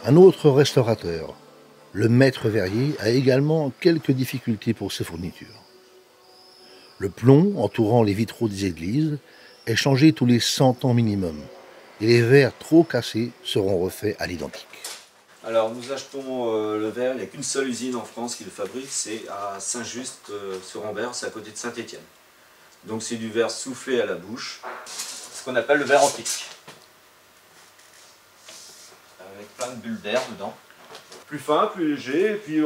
Un autre restaurateur, le maître verrier, a également quelques difficultés pour ses fournitures. Le plomb entourant les vitraux des églises est changé tous les 100 ans minimum, et les verres trop cassés seront refaits à l'identique. Alors nous achetons le verre, il n'y a qu'une seule usine en France qui le fabrique, c'est à Saint-Just-sur-Ambert, c'est à côté de Saint-Étienne. Donc c'est du verre soufflé à la bouche, ce qu'on appelle le verre antique. Avec plein de bulles d'air dedans. Plus fin, plus léger, et puis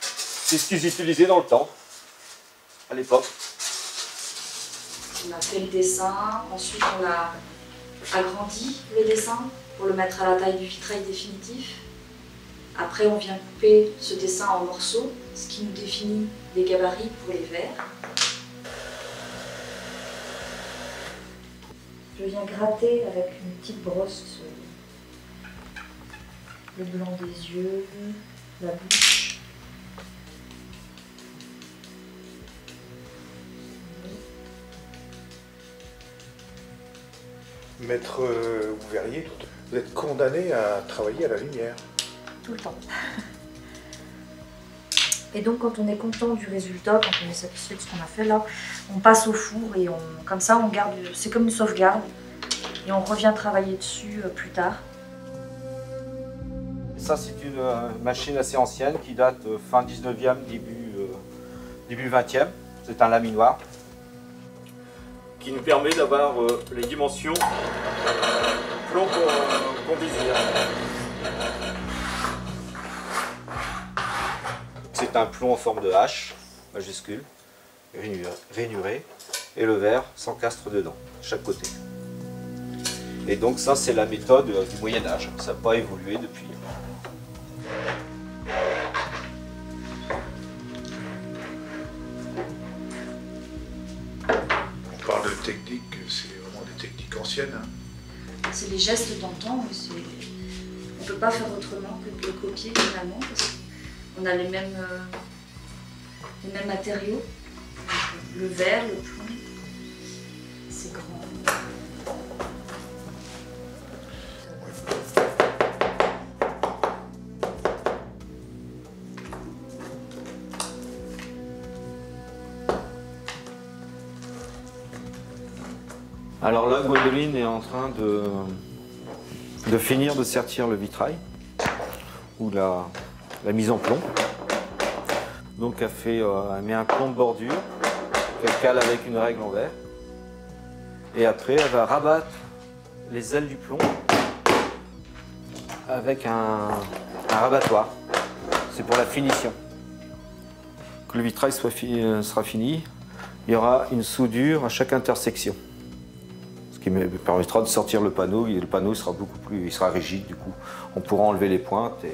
c'est ce qu'ils utilisaient dans le temps, à l'époque. On a fait le dessin, ensuite on a agrandi le dessin pour le mettre à la taille du vitrail définitif. Après on vient couper ce dessin en morceaux, ce qui nous définit les gabarits pour les verres. Je viens gratter avec une petite brosse le blanc des yeux, la bouche. Maître verrier, vous êtes condamné à travailler à la lumière. Tout le temps. Et donc quand on est content du résultat, quand on est satisfait de ce qu'on a fait là, on passe au four et comme ça on garde, c'est comme une sauvegarde et on revient travailler dessus plus tard. Ça c'est une machine assez ancienne qui date fin 19e, début 20e. C'est un laminoir qui nous permet d'avoir les dimensions plomb qu'on désire. C'est un plomb en forme de H, majuscule, rainuré, et le verre s'encastre dedans, de chaque côté. Et donc ça c'est la méthode du Moyen-Âge, ça n'a pas évolué depuis. On parle de technique, c'est vraiment des techniques anciennes. Hein. C'est les gestes d'antan, mais on ne peut pas faire autrement que de le copier finalement, parce qu'on a les mêmes matériaux, le verre, le plomb, c'est grand. Alors là, Gwendoline est en train de finir de sertir le vitrail, ou la mise en plomb. Donc elle met un plomb de bordure, qu'elle cale avec une règle en verre. Et après, elle va rabattre les ailes du plomb avec un rabattoir. C'est pour la finition. Que le vitrail sera fini, il y aura une soudure à chaque intersection. Ce qui me permettra de sortir le panneau, et le panneau sera il sera rigide, du coup on pourra enlever les pointes.